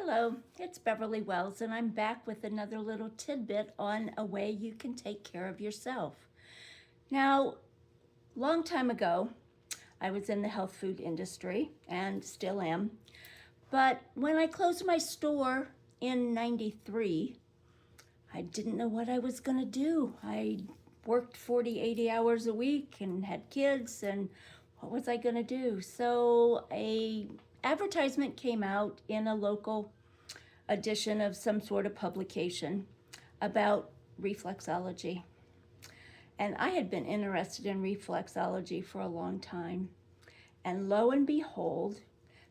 Hello, it's Beverly Wells, and I'm back with another little tidbit on a way you can take care of yourself. Now, long time ago, I was in the health food industry and still am, but when I closed my store in 93, I didn't know what I was going to do. I worked 40, 80 hours a week and had kids, and what was I going to do? So a advertisement came out in a local edition of some sort of publication about reflexology. And I had been interested in reflexology for a long time. And lo and behold,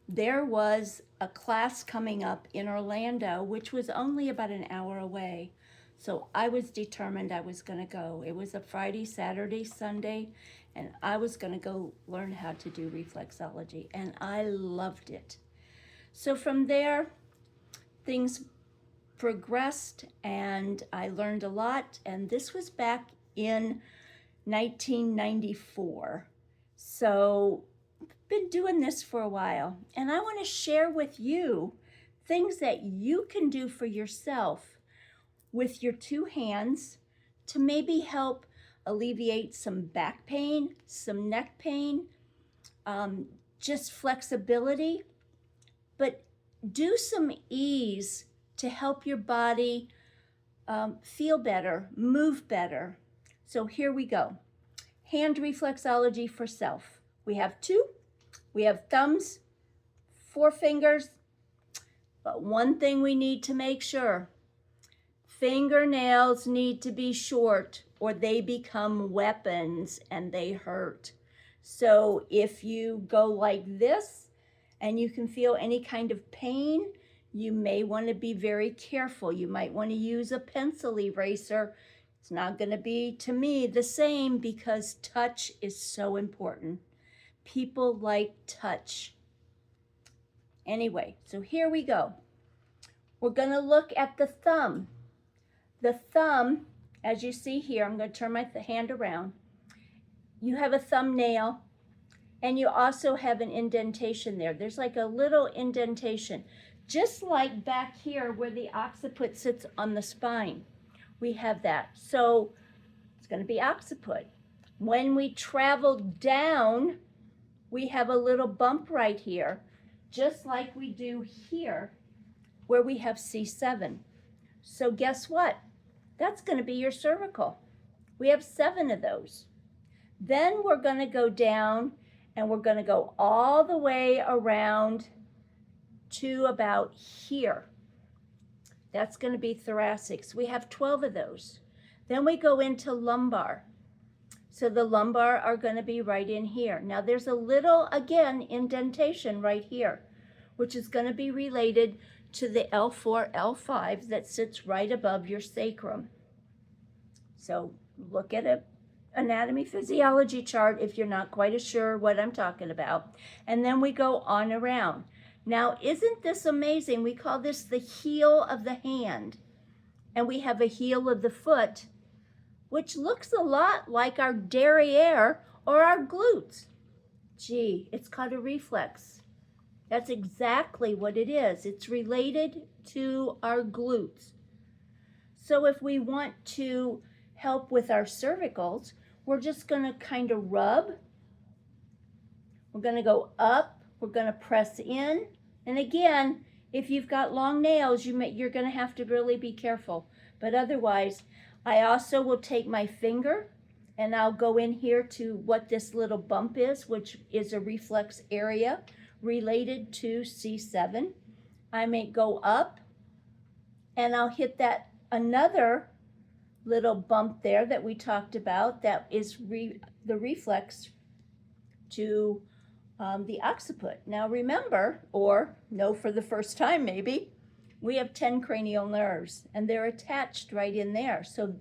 there was a class coming up in Orlando, which was only about an hour away. So I was determined I was going to go. It was a Friday, Saturday, Sunday, and I was going to go learn how to do reflexology. And I loved it. So from there, things progressed and I learned a lot, and this was back in 1994. So been doing this for a while, and I want to share with you things that you can do for yourself with your two hands to maybe help alleviate some back pain, some neck pain, just flexibility, but do some ease to help your body feel better, move better. So here we go. Hand reflexology for self. We have two. We have thumbs, four fingers, but one thing we need to make sure, fingernails need to be short or they become weapons and they hurt. So if you go like this and you can feel any kind of pain, you may want to be very careful. You might want to use a pencil eraser. It's not going to be, to me, the same because touch is so important. People like touch. Anyway, so here we go. We're going to look at the thumb. The thumb, as you see here, I'm going to turn my hand around. You have a thumbnail, and you also have an indentation there. There's like a little indentation, just like back here where the occiput sits on the spine. We have that. So it's going to be occiput. When we travel down, we have a little bump right here, just like we do here where we have C7. So guess what? That's going to be your cervical. We have 7 of those. Then we're going to go down and we're going to go all the way around to about here. That's going to be thoracic. So we have 12 of those. Then we go into lumbar. So the lumbar are going to be right in here. Now there's a little, again, indentation right here, which is going to be related to the L4, L5 that sits right above your sacrum. So look at an anatomy physiology chart if you're not quite sure what I'm talking about. And then we go on around. Now, isn't this amazing? We call this the heel of the hand. And we have a heel of the foot, which looks a lot like our derriere or our glutes. Gee, it's called a reflex. That's exactly what it is. It's related to our glutes. So if we want to help with our cervicals, we're just going to kind of rub. We're going to go up. We're going to press in. And again, if you've got long nails, you're going to have to really be careful. But otherwise, I also will take my finger and I'll go in here to what this little bump is, which is a reflex area related to C7. I may go up and I'll hit that another little bump there that we talked about that is the reflex to the occiput. Now remember, or know for the first time maybe, we have 10 cranial nerves and they're attached right in there. So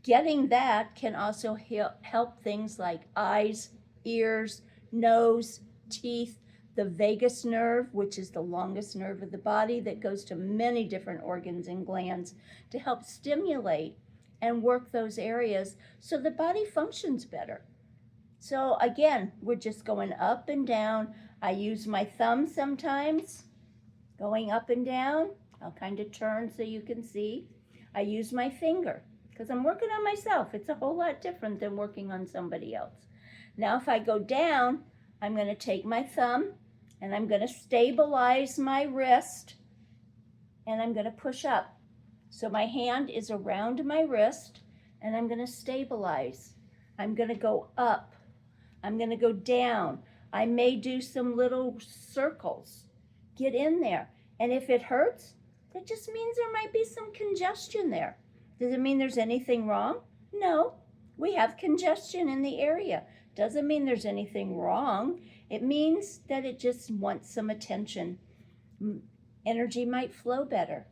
getting that can also help things like eyes, ears, nose, teeth, the vagus nerve, which is the longest nerve of the body that goes to many different organs and glands to help stimulate and work those areas so the body functions better. So again, we're just going up and down. I use my thumb sometimes Going up and down. I'll kind of turn so you can see. I use my finger because I'm working on myself. It's a whole lot different than working on somebody else. Now if I go down, I'm going to take my thumb and I'm going to stabilize my wrist and I'm going to push up. So my hand is around my wrist and I'm going to stabilize. I'm going to go up. I'm going to go down. I may do some little circles. Get in there. And if it hurts, that just means there might be some congestion there. Does it mean there's anything wrong? No. We have congestion in the area. Doesn't mean there's anything wrong. It means that it just wants some attention. Energy might flow better.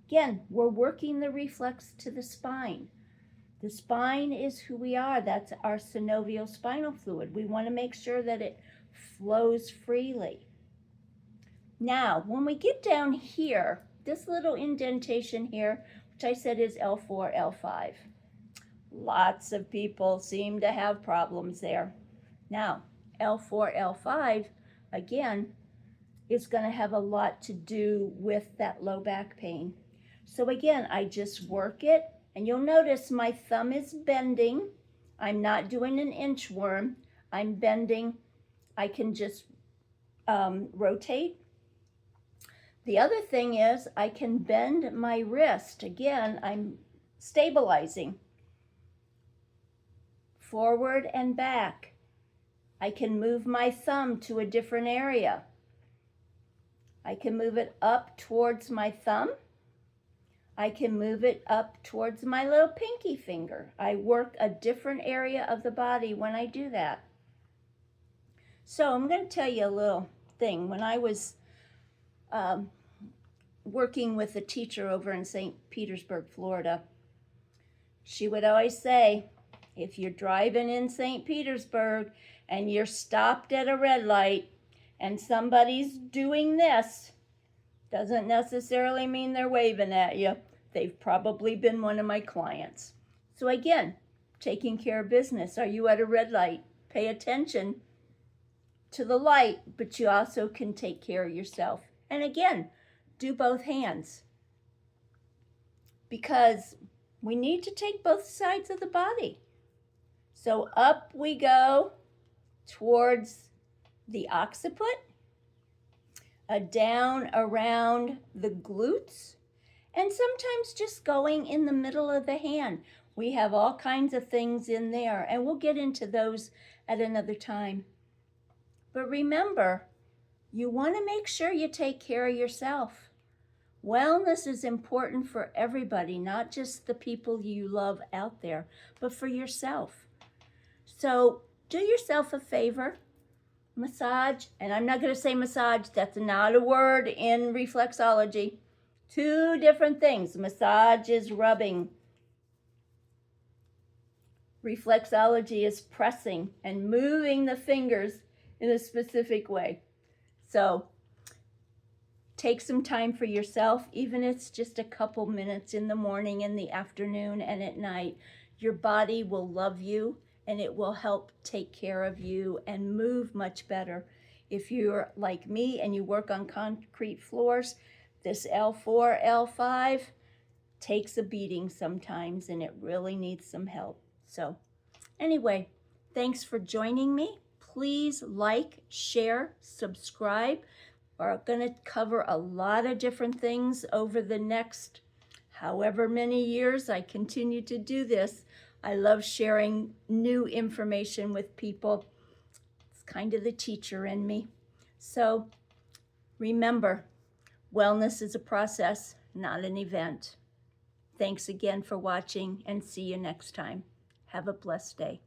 Again, we're working the reflex to the spine. The spine is who we are. That's our synovial spinal fluid. We want to make sure that it flows freely. Now, when we get down here, this little indentation here, which I said is L4, L5. Lots of people seem to have problems there. Now, L4, L5, again, is going to have a lot to do with that low back pain. So again, I just work it, and you'll notice my thumb is bending. I'm not doing an inchworm. I'm bending. I can just rotate. The other thing is I can bend my wrist. Again, I'm stabilizing. Forward and back. I can move my thumb to a different area. I can move it up towards my thumb. I can move it up towards my little pinky finger. I work a different area of the body when I do that. So I'm going to tell you a little thing. When I was working with a teacher over in St. Petersburg, Florida, she would always say, if you're driving in St. Petersburg and you're stopped at a red light and somebody's doing this, doesn't necessarily mean they're waving at you. They've probably been one of my clients. So again, taking care of business. Are you at a red light? Pay attention to the light, but you also can take care of yourself. And again, do both hands. Because we need to take both sides of the body. So up we go towards the occiput, down around the glutes, and sometimes just going in the middle of the hand. We have all kinds of things in there, and we'll get into those at another time. But remember, you want to make sure you take care of yourself. Wellness is important for everybody, not just the people you love out there, but for yourself. So do yourself a favor. Massage, and I'm not going to say massage, that's not a word in reflexology. Two different things. Massage is rubbing. Reflexology is pressing and moving the fingers in a specific way. So take some time for yourself, even if it's just a couple minutes in the morning, in the afternoon, and at night. Your body will love you, and it will help take care of you and move much better. If you're like me and you work on concrete floors, this L4, L5 takes a beating sometimes, and it really needs some help. So anyway, thanks for joining me. Please like, share, subscribe. We're going to cover a lot of different things over the next however many years I continue to do this. I love sharing new information with people. It's kind of the teacher in me. So remember, wellness is a process, not an event. Thanks again for watching, and see you next time. Have a blessed day.